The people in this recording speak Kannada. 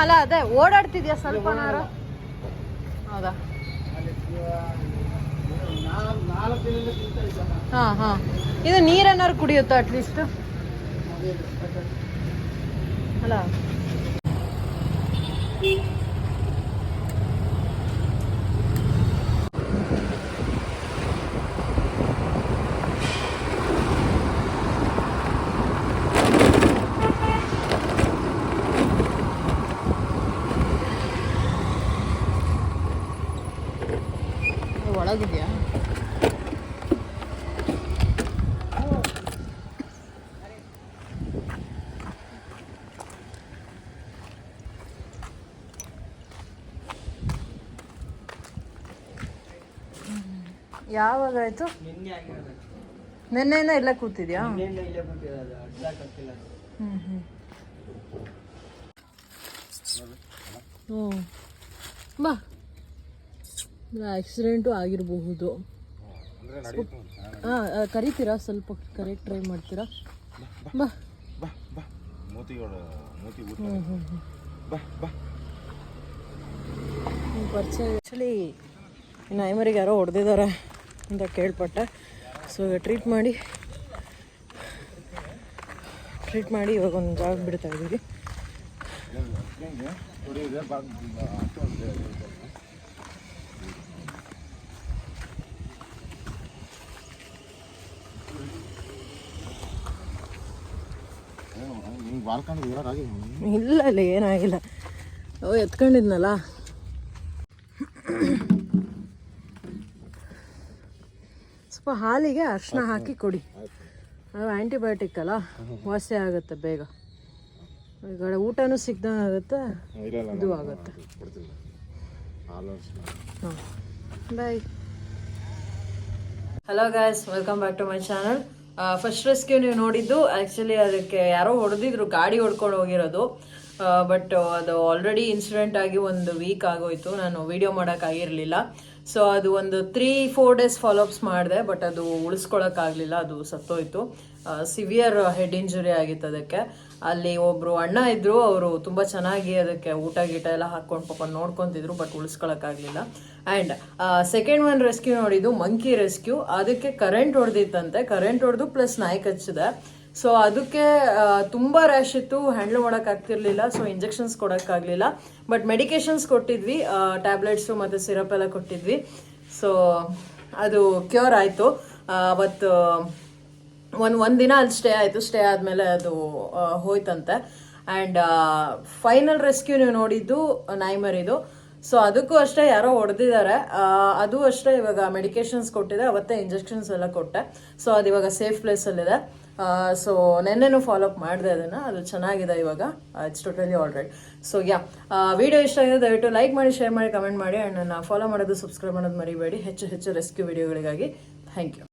ಅಲ್ಲ ಅದೇ ಓಡಾಡ್ತಿದ್ಯಾ ಸ್ವಲ್ಪನಾರು? ಹೌದಾ? ಹಾಂ ಹಾಂ. ಇದು ನೀರನ್ನಾರು ಕುಡಿಯುತ್ತಾ ಅಟ್ಲೀಸ್ಟ್? ಅಲ್ಲ ಒಳಗಿದ್ಯಾ? ಯಾವಾಗ ಆಯ್ತು? ನಿನ್ನೆಯಿಂದ ಇಲ್ಲೇ ಕೂತಿದ್ಯಾ? ಬಾ. ಆಕ್ಸಿಡೆಂಟು ಆಗಿರಬಹುದು. ಹಾಂ, ಕರಿತೀರಾ? ಸ್ವಲ್ಪ ಕರೆಕ್ಟ್ ಟ್ರೈ ಮಾಡ್ತೀರಾ? ಬಾ. ಪರಿಚಯ ಆ್ಯಕ್ಚುಲಿ ನಾಯಿಮರಿಗೆ ಯಾರೋ ಹೊಡೆದಿದ್ದಾರೆ ಅಂತ ಕೇಳ್ಪಟ್ಟೆ. ಸೊ ಟ್ರೀಟ್ ಮಾಡಿ ಇವಾಗ ಒಂದು ಜಾಗ ಬಿಡ್ತಾ ಇದ್ದೀವಿ. ಇಲ್ಲ ಇಲ್ಲ, ಏನಾಗಿಲ್ಲ. ಎತ್ಕೊಂಡಿದ್ನಲ್ಲ. ಸ್ವಲ್ಪ ಹಾಲಿಗೆ ಅರಿಶಿನ ಹಾಕಿ ಕೊಡಿ. ಅದು ಆ್ಯಂಟಿಬಯೋಟಿಕ್ ಅಲ್ಲ, ವಾಸಿ ಆಗುತ್ತೆ ಬೇಗ. ಈ ಕಡೆ ಊಟನೂ ಸಿಗ್ದಂಗೆ ಆಗುತ್ತೆ, ಇದು ಆಗುತ್ತೆ. ಹಾಂ, bye. Hello guys, welcome back to my channel. First rescue ನೀವು ನೋಡಿದ್ದು ಆ್ಯಕ್ಚುಲಿ ಅದಕ್ಕೆ ಯಾರೋ ಹೊಡೆದಿದ್ರು, ಗಾಡಿ ಹೊಡ್ಕೊಂಡು ಹೋಗಿರೋದು. ಬಟ್ ಅದು ಆಲ್ರೆಡಿ ಇನ್ಸಿಡೆಂಟ್ ಆಗಿ 1 ವೀಕ್ ಆಗೋಯ್ತು. ನಾನು ವಿಡಿಯೋ ಮಾಡೋಕ್ಕಾಗಿರಲಿಲ್ಲ. ಸೊ ಅದು ಒಂದು 3-4 ಡೇಸ್ ಫಾಲೋಅಪ್ಸ್ ಮಾಡಿದೆ, ಬಟ್ ಅದು ಉಳಿಸ್ಕೊಳಕ್ಕಾಗಲಿಲ್ಲ, ಅದು ಸತ್ತೋಯ್ತು. ಸಿವಿಯರ್ ಹೆಡ್ ಇಂಜುರಿ ಆಗಿತ್ತು ಅದಕ್ಕೆ. ಅಲ್ಲಿ ಒಬ್ಬರು ಅಣ್ಣ ಇದ್ದರು, ಅವರು ತುಂಬ ಚೆನ್ನಾಗಿ ಅದಕ್ಕೆ ಊಟ ಗೀಟ ಎಲ್ಲ ಹಾಕ್ಕೊಂಡು ಪಾಪ ನೋಡ್ಕೊತಿದ್ರು, ಬಟ್ ಉಳಿಸ್ಕೊಳಕ್ಕಾಗಲಿಲ್ಲ. ಆ್ಯಂಡ್ ಸೆಕೆಂಡ್ ಒನ್ ರೆಸ್ಕ್ಯೂ ನೋಡಿದ್ದು ಮಂಕಿ ರೆಸ್ಕ್ಯೂ. ಅದಕ್ಕೆ ಕರೆಂಟ್ ಹೊಡೆದಿತ್ತಂತೆ, ಕರೆಂಟ್ ಹೊಡೆದು ಪ್ಲಸ್ ನಾಯಿ ಕಚ್ಚಿದೆ. ಸೊ ಅದಕ್ಕೆ ತುಂಬ ರ್ಯಾಶ್ ಇತ್ತು, ಹ್ಯಾಂಡಲ್ ಮಾಡೋಕ್ಕಾಗ್ತಿರ್ಲಿಲ್ಲ. ಸೊ ಇಂಜೆಕ್ಷನ್ಸ್ ಕೊಡೋಕ್ಕಾಗಲಿಲ್ಲ, ಬಟ್ ಮೆಡಿಕೇಶನ್ಸ್ ಕೊಟ್ಟಿದ್ವಿ, ಟ್ಯಾಬ್ಲೆಟ್ಸು ಮತ್ತು ಸಿರಪ್ ಎಲ್ಲ ಕೊಟ್ಟಿದ್ವಿ. ಸೊ ಅದು ಕ್ಯೂರ್ ಆಯಿತು. ಅವತ್ತು ಒಂದು ದಿನ ಅಲ್ಲಿ ಸ್ಟೇ ಆಯಿತು. ಸ್ಟೇ ಆದಮೇಲೆ ಅದು ಹೋಯ್ತಂತೆ. ಆ್ಯಂಡ್ ಫೈನಲ್ ರೆಸ್ಕ್ಯೂ ನೀವು ನೋಡಿದ್ದು ನಾಯಿಮರಿದು. ಸೊ ಅದಕ್ಕೂ ಅಷ್ಟೇ ಯಾರೋ ಹೊಡೆದಿದ್ದಾರೆ. ಅದು ಅಷ್ಟೇ ಇವಾಗ ಮೆಡಿಕೇಶನ್ಸ್ ಕೊಟ್ಟಿದೆ, ಅವತ್ತೇ ಇಂಜೆಕ್ಷನ್ಸ್ ಎಲ್ಲ ಕೊಟ್ಟೆ. ಸೊ ಅದು ಇವಾಗ ಸೇಫ್ ಪ್ಲೇಸಲ್ಲಿದೆ. ಸೊ ನೆನ್ನೆನೂ ಫಾಲೋಅಪ್ ಮಾಡಿದೆ ಅದನ್ನು, ಅದು ಚೆನ್ನಾಗಿದೆ ಇವಾಗ. It's totally all right. So video ಇಷ್ಟ ಆಗಿದೆ ದಯವಿಟ್ಟು ಲೈಕ್ ಮಾಡಿ, ಶೇರ್ ಮಾಡಿ, ಕಮೆಂಟ್ ಮಾಡಿ. ಆ್ಯಂಡ್ ನನ್ನ ಫಾಲೋ ಮಾಡೋದು, ಸಬ್ಸ್ಕ್ರೈಬ್ ಮಾಡೋದು ಮರಿಬೇಡಿ. ಹೆಚ್ಚು ರೆಸ್ಕ್ಯೂ ವಿಡಿಯೋಗಳಿಗಾಗಿ. Thank you.